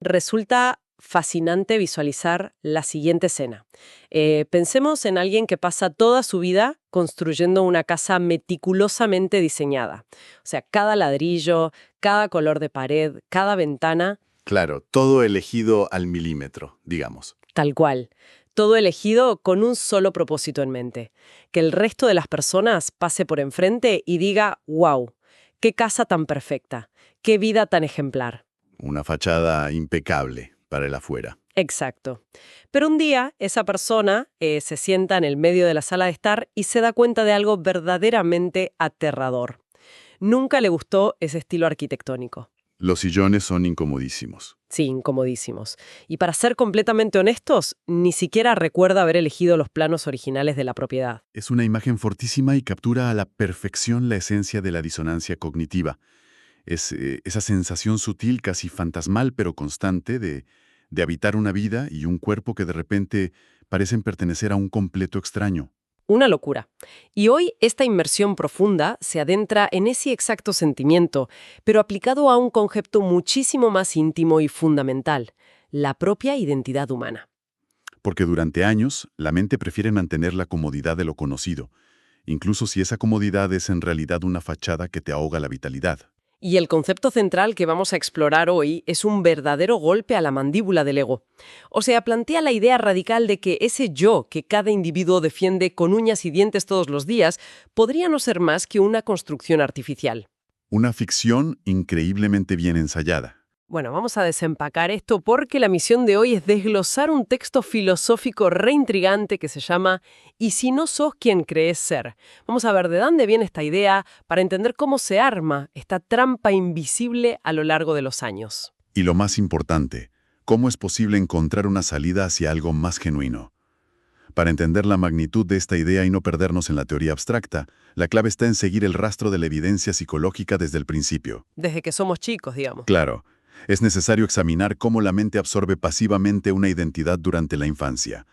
Resulta fascinante visualizar la siguiente escena. Pensemos en alguien que pasa toda su vida construyendo una casa meticulosamente diseñada. O sea, cada ladrillo, cada color de pared, cada ventana, Claro, todo elegido al milímetro, digamos. tal cual. Todo elegido con un solo propósito en mente. Que el resto de las personas pase por enfrente y diga, wow, qué casa tan perfecta, qué vida tan ejemplar. Una fachada impecable para el afuera. Exacto. Pero un día esa persona se sienta en el medio de la sala de estar y se da cuenta de algo verdaderamente aterrador. Nunca le gustó ese estilo arquitectónico. Los sillones son incomodísimos. Sí, incomodísimos. Y para ser completamente honestos, ni siquiera recuerda haber elegido los planos originales de la propiedad. Es una imagen fortísima y captura a la perfección la esencia de la disonancia cognitiva. Es esa sensación sutil, casi fantasmal, pero constante de habitar una vida y un cuerpo que de repente parecen pertenecer a un completo extraño. Una locura. Y hoy esta inmersión profunda se adentra en ese exacto sentimiento, pero aplicado a un concepto muchísimo más íntimo y fundamental, la propia identidad humana. Porque durante años, la mente prefiere mantener la comodidad de lo conocido, incluso si esa comodidad es en realidad una fachada que te ahoga la vitalidad. Y el concepto central que vamos a explorar hoy es un verdadero golpe a la mandíbula del ego. O sea, plantea la idea radical de que ese yo que cada individuo defiende con uñas y dientes todos los días podría no ser más que una construcción artificial. Una ficción increíblemente bien ensayada. Bueno, vamos a desempacar esto porque la misión de hoy es desglosar un texto filosófico reintrigante que se llama ¿Y si no sos quien crees ser? Vamos a ver de dónde viene esta idea para entender cómo se arma esta trampa invisible a lo largo de los años. Y lo más importante, ¿cómo es posible encontrar una salida hacia algo más genuino? Para entender la magnitud de esta idea y no perdernos en la teoría abstracta, la clave está en seguir el rastro de la evidencia psicológica desde el principio. Desde que somos chicos, digamos. Claro, es necesario examinar cómo la mente absorbe pasivamente una identidad durante la infancia.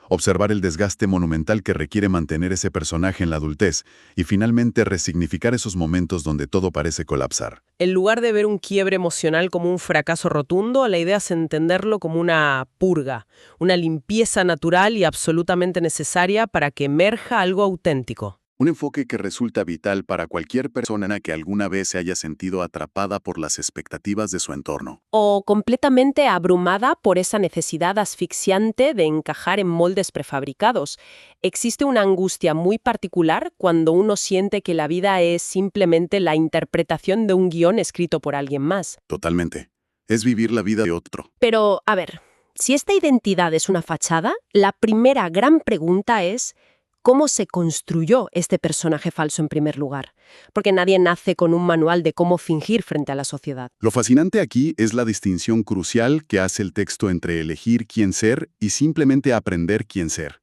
Observar el desgaste monumental que requiere mantener ese personaje en la adultez y finalmente resignificar esos momentos donde todo parece colapsar. En lugar de ver un quiebre emocional como un fracaso rotundo, la idea es entenderlo como una purga, una limpieza natural y absolutamente necesaria para que emerja algo auténtico. Un enfoque que resulta vital para cualquier persona que alguna vez se haya sentido atrapada por las expectativas de su entorno. O completamente abrumada por esa necesidad asfixiante de encajar en moldes prefabricados. Existe una angustia muy particular cuando uno siente que la vida es simplemente la interpretación de un guión escrito por alguien más. Totalmente. Es vivir la vida de otro. Pero, a ver, si esta identidad es una fachada, la primera gran pregunta es ¿cómo se construyó este personaje falso en primer lugar? Porque nadie nace con un manual de cómo fingir frente a la sociedad. Lo fascinante aquí es la distinción crucial que hace el texto entre elegir quién ser y simplemente aprender quién ser.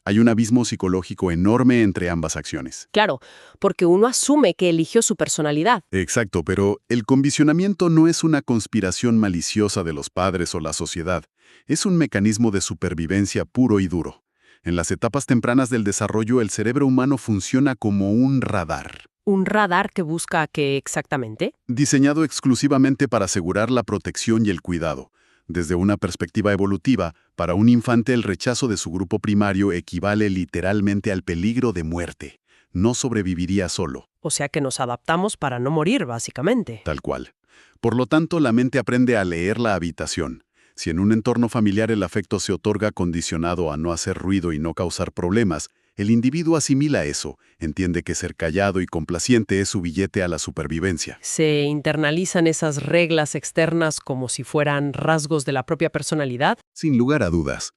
Hay un abismo psicológico enorme entre ambas acciones. Claro, porque uno asume que eligió su personalidad. Exacto, pero el condicionamiento no es una conspiración maliciosa de los padres o la sociedad. Es un mecanismo de supervivencia puro y duro. En las etapas tempranas del desarrollo, el cerebro humano funciona como un radar. ¿Un radar que busca qué exactamente? Diseñado exclusivamente para asegurar la protección y el cuidado. Desde una perspectiva evolutiva, para un infante el rechazo de su grupo primario equivale literalmente al peligro de muerte. No sobreviviría solo. O sea que nos adaptamos para no morir, básicamente. Tal cual. Por lo tanto, la mente aprende a leer la habitación. Si en un entorno familiar el afecto se otorga condicionado a no hacer ruido y no causar problemas, el individuo asimila eso, entiende que ser callado y complaciente es su billete a la supervivencia. ¿Se internalizan esas reglas externas como si fueran rasgos de la propia personalidad? Sin lugar a dudas.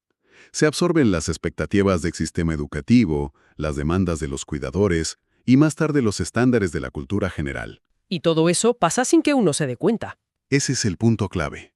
Se absorben las expectativas del sistema educativo, las demandas de los cuidadores y más tarde los estándares de la cultura general. Y todo eso pasa sin que uno se dé cuenta. Ese es el punto clave.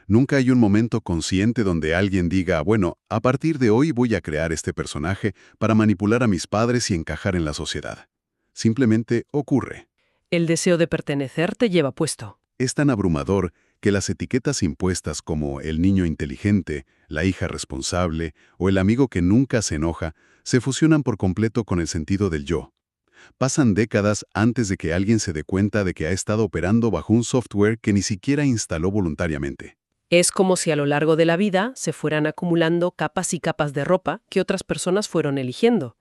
Nunca hay un momento consciente donde alguien diga, bueno, a partir de hoy voy a crear este personaje para manipular a mis padres y encajar en la sociedad. Simplemente ocurre. El deseo de pertenecer te lleva puesto. Es tan abrumador que las etiquetas impuestas como el niño inteligente, la hija responsable o el amigo que nunca se enoja se fusionan por completo con el sentido del yo. Pasan décadas antes de que alguien se dé cuenta de que ha estado operando bajo un software que ni siquiera instaló voluntariamente. Es como si a lo largo de la vida se fueran acumulando capas y capas de ropa que otras personas fueron eligiendo,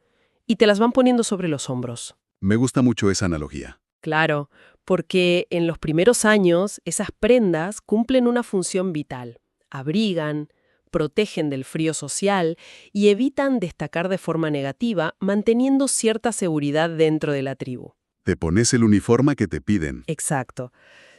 y te las van poniendo sobre los hombros. Me gusta mucho esa analogía. Claro, porque en los primeros años esas prendas cumplen una función vital. Abrigan, protegen del frío social y evitan destacar de forma negativa, manteniendo cierta seguridad dentro de la tribu. Te pones el uniforme que te piden. Exacto.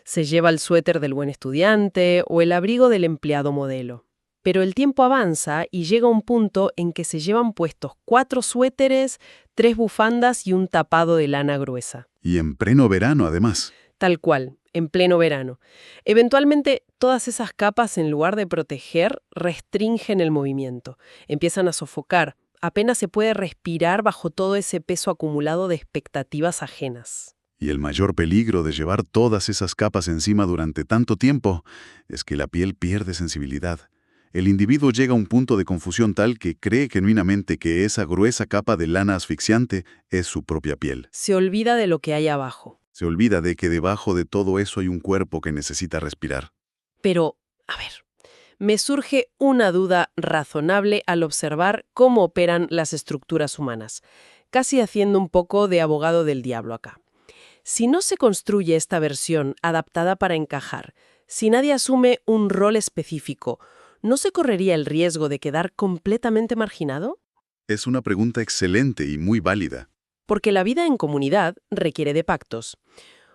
Se lleva el suéter del buen estudiante o el abrigo del empleado modelo. Pero el tiempo avanza y llega un punto en que se llevan puestos 4 suéteres, 3 bufandas y un tapado de lana gruesa. Y en pleno verano, además. Tal cual, en pleno verano. Eventualmente, todas esas capas, en lugar de proteger, restringen el movimiento. Empiezan a sofocar. Apenas se puede respirar bajo todo ese peso acumulado de expectativas ajenas. Y el mayor peligro de llevar todas esas capas encima durante tanto tiempo es que la piel pierde sensibilidad. El individuo llega a un punto de confusión tal que cree genuinamente que esa gruesa capa de lana asfixiante es su propia piel. Se olvida de lo que hay abajo. Se olvida de que debajo de todo eso hay un cuerpo que necesita respirar. Pero, a ver, me surge una duda razonable al observar cómo operan las estructuras humanas, casi haciendo un poco de abogado del diablo acá. Si no se construye esta versión adaptada para encajar, si nadie asume un rol específico, ¿no se correría el riesgo de quedar completamente marginado? Es una pregunta excelente y muy válida. Porque la vida en comunidad requiere de pactos.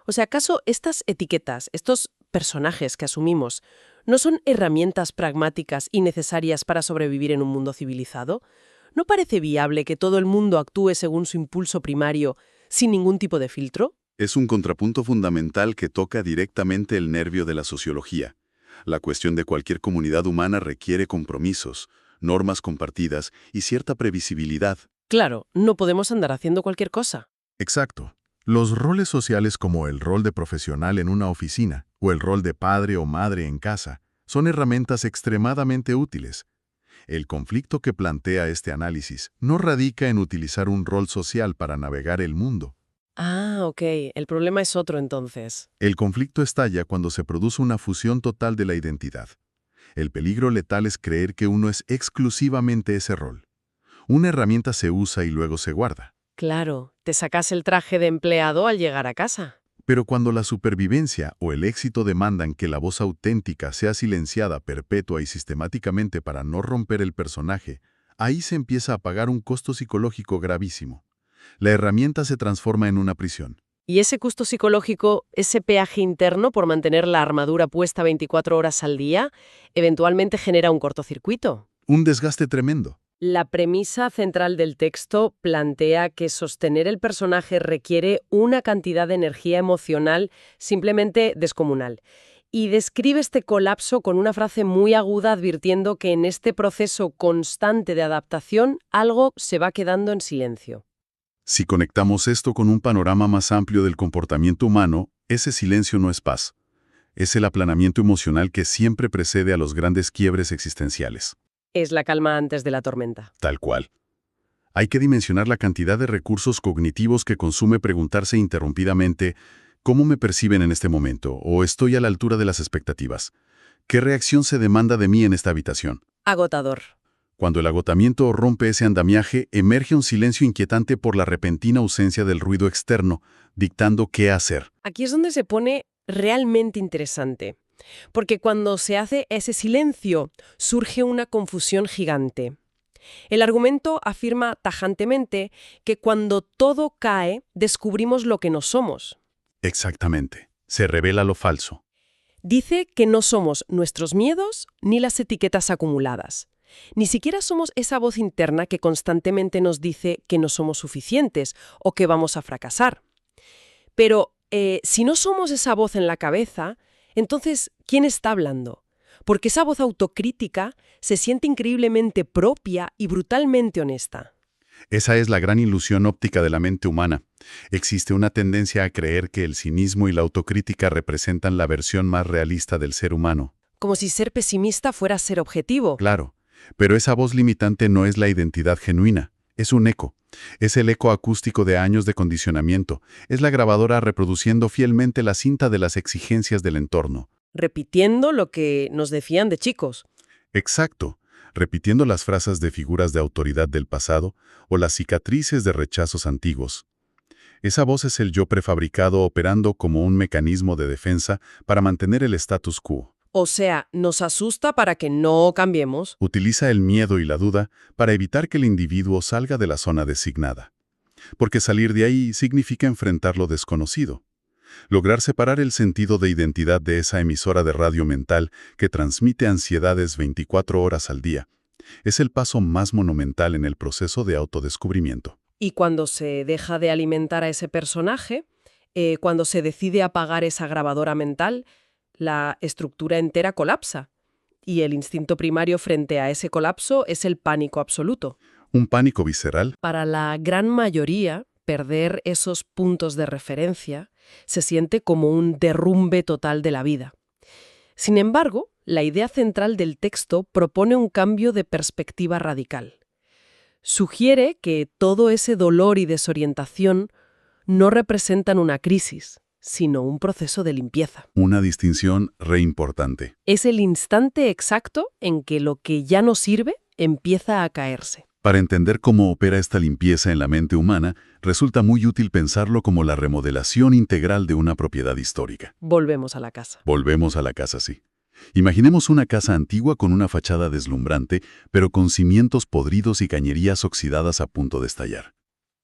O sea, ¿acaso estas etiquetas, estos personajes que asumimos, no son herramientas pragmáticas y necesarias para sobrevivir en un mundo civilizado? ¿No parece viable que todo el mundo actúe según su impulso primario, sin ningún tipo de filtro? Es un contrapunto fundamental que toca directamente el nervio de la sociología. La cuestión de cualquier comunidad humana requiere compromisos, normas compartidas y cierta previsibilidad. Claro, no podemos andar haciendo cualquier cosa. Exacto. Los roles sociales como el rol de profesional en una oficina o el rol de padre o madre en casa son herramientas extremadamente útiles. El conflicto que plantea este análisis no radica en utilizar un rol social para navegar el mundo. Ah, ok. El problema es otro entonces. El conflicto estalla cuando se produce una fusión total de la identidad. El peligro letal es creer que uno es exclusivamente ese rol. Una herramienta se usa y luego se guarda. Claro, te sacas el traje de empleado al llegar a casa. Pero cuando la supervivencia o el éxito demandan que la voz auténtica sea silenciada perpetua y sistemáticamente para no romper el personaje, ahí se empieza a pagar un costo psicológico gravísimo. La herramienta se transforma en una prisión. Y ese costo psicológico, ese peaje interno por mantener la armadura puesta 24 horas al día, eventualmente genera un cortocircuito. Un desgaste tremendo. La premisa central del texto plantea que sostener el personaje requiere una cantidad de energía emocional simplemente descomunal. Y describe este colapso con una frase muy aguda advirtiendo que en este proceso constante de adaptación algo se va quedando en silencio. Si conectamos esto con un panorama más amplio del comportamiento humano, ese silencio no es paz. Es el aplanamiento emocional que siempre precede a los grandes quiebres existenciales. Es la calma antes de la tormenta. Tal cual. Hay que dimensionar la cantidad de recursos cognitivos que consume preguntarse interrumpidamente ¿cómo me perciben en este momento? ¿O estoy a la altura de las expectativas? ¿Qué reacción se demanda de mí en esta habitación? Agotador. Cuando el agotamiento rompe ese andamiaje, emerge un silencio inquietante por la repentina ausencia del ruido externo, dictando qué hacer. Aquí es donde se pone realmente interesante. Porque cuando se hace ese silencio, surge una confusión gigante. El argumento afirma tajantemente que cuando todo cae, descubrimos lo que no somos. Exactamente. Se revela lo falso. Dice que no somos nuestros miedos ni las etiquetas acumuladas. Ni siquiera somos esa voz interna que constantemente nos dice que no somos suficientes o que vamos a fracasar. Pero si no somos esa voz en la cabeza, entonces, ¿quién está hablando? Porque esa voz autocrítica se siente increíblemente propia y brutalmente honesta. Esa es la gran ilusión óptica de la mente humana. Existe una tendencia a creer que el cinismo y la autocrítica representan la versión más realista del ser humano. Como si ser pesimista fuera ser objetivo. Claro, pero esa voz limitante no es la identidad genuina. Es un eco. Es el eco acústico de años de condicionamiento. Es la grabadora reproduciendo fielmente la cinta de las exigencias del entorno. Repitiendo lo que nos decían de chicos. Exacto. Repitiendo las frases de figuras de autoridad del pasado o las cicatrices de rechazos antiguos. Esa voz es el yo prefabricado operando como un mecanismo de defensa para mantener el status quo. O sea, nos asusta para que no cambiemos. Utiliza el miedo y la duda para evitar que el individuo salga de la zona designada. Porque salir de ahí significa enfrentar lo desconocido. Lograr separar el sentido de identidad de esa emisora de radio mental que transmite ansiedades 24 horas al día. Es el paso más monumental en el proceso de autodescubrimiento. Y cuando se deja de alimentar a ese personaje, cuando se decide apagar esa grabadora mental, la estructura entera colapsa. Y el instinto primario frente a ese colapso es el pánico absoluto. Un pánico visceral. Para la gran mayoría, perder esos puntos de referencia se siente como un derrumbe total de la vida. Sin embargo, la idea central del texto propone un cambio de perspectiva radical. Sugiere que todo ese dolor y desorientación no representan una crisis, sino un proceso de limpieza. Una distinción re importante. Es el instante exacto en que lo que ya no sirve empieza a caerse. Para entender cómo opera esta limpieza en la mente humana, resulta muy útil pensarlo como la remodelación integral de una propiedad histórica. Volvemos a la casa. Volvemos a la casa, sí. Imaginemos una casa antigua con una fachada deslumbrante, pero con cimientos podridos y cañerías oxidadas a punto de estallar.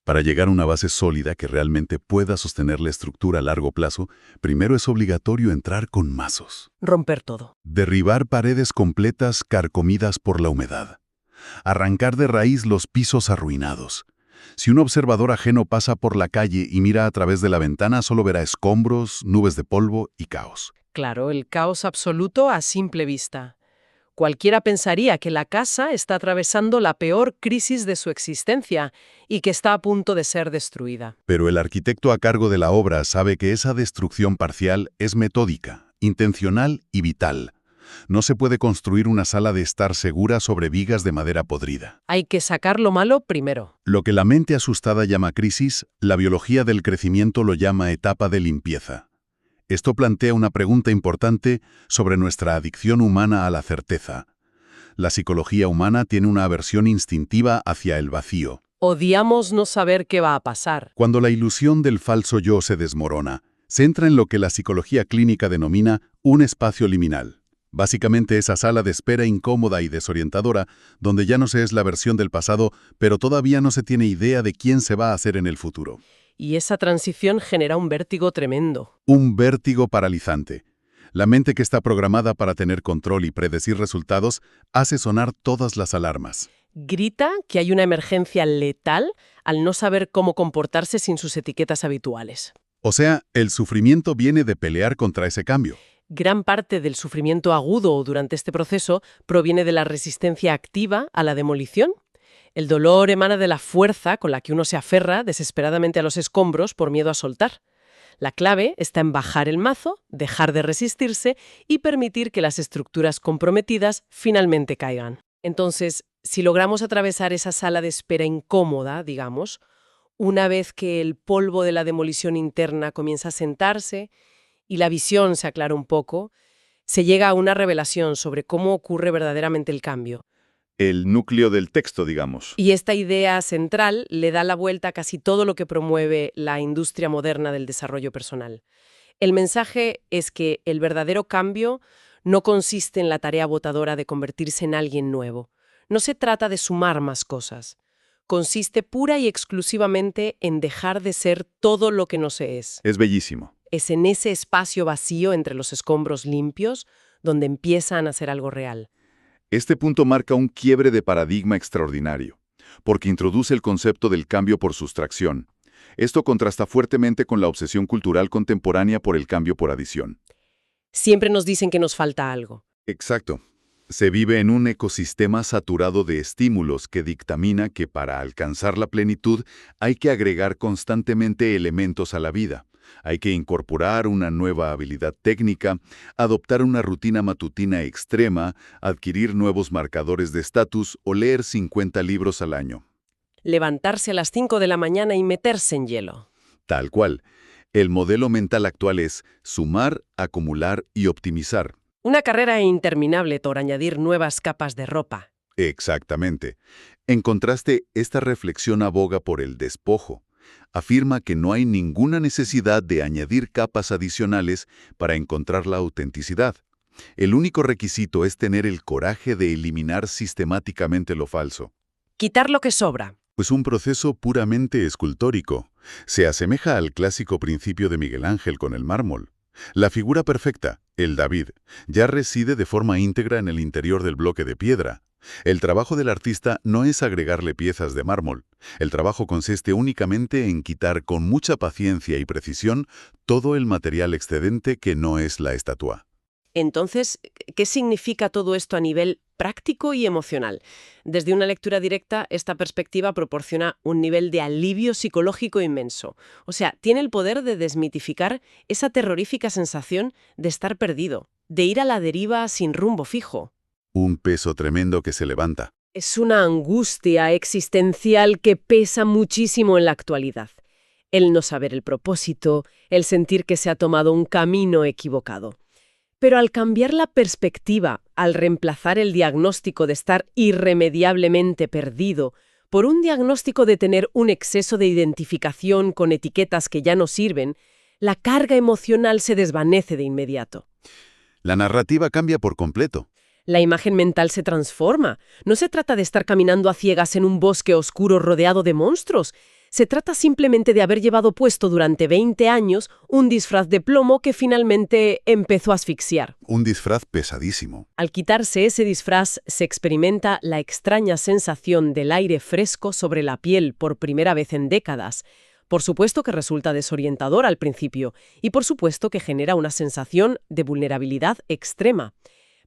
Para llegar a una base sólida que realmente pueda sostener la estructura a largo plazo, primero es obligatorio entrar con mazos. Romper todo. Derribar paredes completas carcomidas por la humedad. Arrancar de raíz los pisos arruinados. Si un observador ajeno pasa por la calle y mira a través de la ventana, solo verá escombros, nubes de polvo y caos. Claro, el caos absoluto a simple vista. Cualquiera pensaría que la casa está atravesando la peor crisis de su existencia y que está a punto de ser destruida. Pero el arquitecto a cargo de la obra sabe que esa destrucción parcial es metódica, intencional y vital. No se puede construir una sala de estar segura sobre vigas de madera podrida. Hay que sacar lo malo primero. Lo que la mente asustada llama crisis, la biología del crecimiento lo llama etapa de limpieza. Esto plantea una pregunta importante sobre nuestra adicción humana a la certeza. La psicología humana tiene una aversión instintiva hacia el vacío. Odiamos no saber qué va a pasar. Cuando la ilusión del falso yo se desmorona, se entra en lo que la psicología clínica denomina un espacio liminal. Básicamente esa sala de espera incómoda y desorientadora, donde ya no se es la versión del pasado, pero todavía no se tiene idea de quién se va a hacer en el futuro. Y esa transición genera un vértigo tremendo. Un vértigo paralizante. La mente que está programada para tener control y predecir resultados hace sonar todas las alarmas. Grita que hay una emergencia letal al no saber cómo comportarse sin sus etiquetas habituales. O sea, el sufrimiento viene de pelear contra ese cambio. Gran parte del sufrimiento agudo durante este proceso proviene de la resistencia activa a la demolición. El dolor emana de la fuerza con la que uno se aferra desesperadamente a los escombros por miedo a soltar. La clave está en bajar el mazo, dejar de resistirse y permitir que las estructuras comprometidas finalmente caigan. Entonces, si logramos atravesar esa sala de espera incómoda, digamos, una vez que el polvo de la demolición interna comienza a sentarse y la visión se aclara un poco, se llega a una revelación sobre cómo ocurre verdaderamente el cambio. El núcleo del texto, digamos. Y esta idea central le da la vuelta a casi todo lo que promueve la industria moderna del desarrollo personal. El mensaje es que el verdadero cambio no consiste en la tarea agotadora de convertirse en alguien nuevo. No se trata de sumar más cosas. Consiste pura y exclusivamente en dejar de ser todo lo que no se es. Es bellísimo. Es en ese espacio vacío entre los escombros limpios donde empieza a nacer algo real. Este punto marca un quiebre de paradigma extraordinario, porque introduce el concepto del cambio por sustracción. Esto contrasta fuertemente con la obsesión cultural contemporánea por el cambio por adición. Siempre nos dicen que nos falta algo. Exacto. Se vive en un ecosistema saturado de estímulos que dictamina que para alcanzar la plenitud hay que agregar constantemente elementos a la vida. Hay que incorporar una nueva habilidad técnica, adoptar una rutina matutina extrema, adquirir nuevos marcadores de estatus o leer 50 libros al año. levantarse a las 5 de la mañana y meterse en hielo. Tal cual. El modelo mental actual es sumar, acumular y optimizar. Una carrera interminable por añadir nuevas capas de ropa. Exactamente. En contraste, esta reflexión aboga por el despojo. Afirma que no hay ninguna necesidad de añadir capas adicionales para encontrar la autenticidad. El único requisito es tener el coraje de eliminar sistemáticamente lo falso. Quitar lo que sobra. Pues un proceso puramente escultórico. Se asemeja al clásico principio de Miguel Ángel con el mármol. La figura perfecta, el David, ya reside de forma íntegra en el interior del bloque de piedra. El trabajo del artista no es agregarle piezas de mármol. El trabajo consiste únicamente en quitar con mucha paciencia y precisión todo el material excedente que no es la estatua. Entonces, ¿qué significa todo esto a nivel práctico y emocional? Desde una lectura directa, esta perspectiva proporciona un nivel de alivio psicológico inmenso. O sea, tiene el poder de desmitificar esa terrorífica sensación de estar perdido, de ir a la deriva sin rumbo fijo. Un peso tremendo que se levanta. Es una angustia existencial que pesa muchísimo en la actualidad. El no saber el propósito, el sentir que se ha tomado un camino equivocado. Pero al cambiar la perspectiva, al reemplazar el diagnóstico de estar irremediablemente perdido por un diagnóstico de tener un exceso de identificación con etiquetas que ya no sirven, la carga emocional se desvanece de inmediato. La narrativa cambia por completo. La imagen mental se transforma. No se trata de estar caminando a ciegas en un bosque oscuro rodeado de monstruos. Se trata simplemente de haber llevado puesto durante 20 años un disfraz de plomo que finalmente empezó a asfixiar. Un disfraz pesadísimo. Al quitarse ese disfraz, se experimenta la extraña sensación del aire fresco sobre la piel por primera vez en décadas. Por supuesto que resulta desorientador al principio y por supuesto que genera una sensación de vulnerabilidad extrema.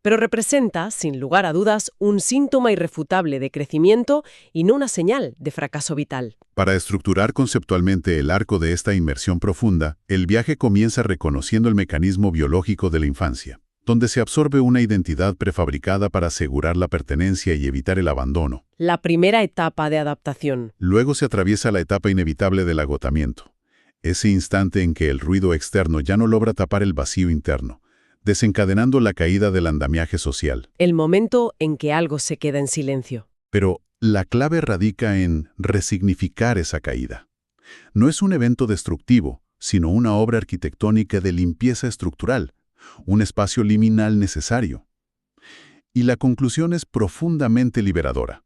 Pero representa, sin lugar a dudas, un síntoma irrefutable de crecimiento y no una señal de fracaso vital. Para estructurar conceptualmente el arco de esta inmersión profunda, el viaje comienza reconociendo el mecanismo biológico de la infancia, donde se absorbe una identidad prefabricada para asegurar la pertenencia y evitar el abandono. La primera etapa de adaptación. Luego se atraviesa la etapa inevitable del agotamiento, ese instante en que el ruido externo ya no logra tapar el vacío interno, desencadenando la caída del andamiaje social. El momento en que algo se queda en silencio. Pero la clave radica en resignificar esa caída. No es un evento destructivo, sino una obra arquitectónica de limpieza estructural, un espacio liminal necesario. Y la conclusión es profundamente liberadora.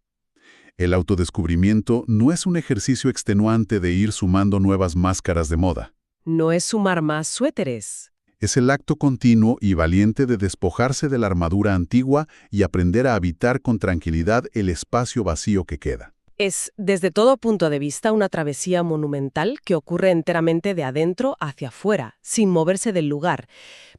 El autodescubrimiento no es un ejercicio extenuante de ir sumando nuevas máscaras de moda. No es sumar más suéteres. Es el acto continuo y valiente de despojarse de la armadura antigua y aprender a habitar con tranquilidad el espacio vacío que queda. Es, desde todo punto de vista, una travesía monumental que ocurre enteramente de adentro hacia afuera, sin moverse del lugar.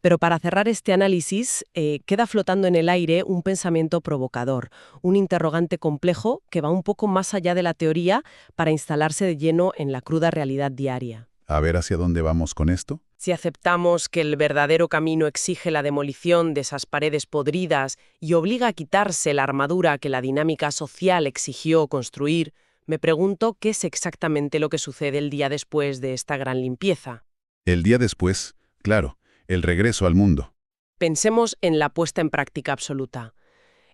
Pero para cerrar este análisis, queda flotando en el aire un pensamiento provocador, un interrogante complejo que va un poco más allá de la teoría para instalarse de lleno en la cruda realidad diaria. A ver hacia dónde vamos con esto. Si aceptamos que el verdadero camino exige la demolición de esas paredes podridas y obliga a quitarse la armadura que la dinámica social exigió construir, me pregunto qué es exactamente lo que sucede el día después de esta gran limpieza. El día después, claro, el regreso al mundo. Pensemos en la puesta en práctica absoluta.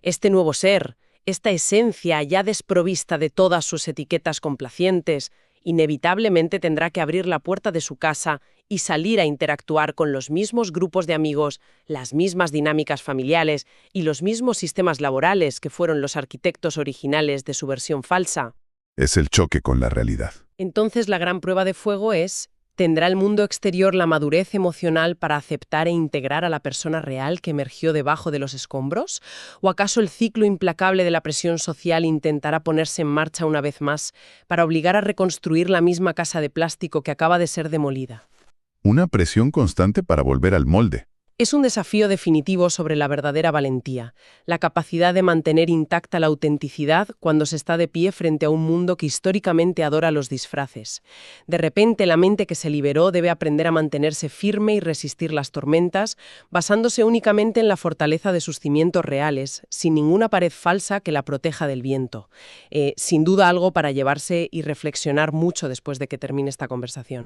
Este nuevo ser, esta esencia ya desprovista de todas sus etiquetas complacientes, inevitablemente tendrá que abrir la puerta de su casa y salir a interactuar con los mismos grupos de amigos, las mismas dinámicas familiares y los mismos sistemas laborales que fueron los arquitectos originales de su versión falsa. Es el choque con la realidad. Entonces la gran prueba de fuego es, ¿tendrá el mundo exterior la madurez emocional para aceptar e integrar a la persona real que emergió debajo de los escombros? ¿O acaso el ciclo implacable de la presión social intentará ponerse en marcha una vez más para obligar a reconstruir la misma casa de plástico que acaba de ser demolida? Una presión constante para volver al molde. Es un desafío definitivo sobre la verdadera valentía, la capacidad de mantener intacta la autenticidad cuando se está de pie frente a un mundo que históricamente adora los disfraces. De repente, la mente que se liberó debe aprender a mantenerse firme y resistir las tormentas, basándose únicamente en la fortaleza de sus cimientos reales, sin ninguna pared falsa que la proteja del viento. Sin duda algo para llevarse y reflexionar mucho después de que termine esta conversación.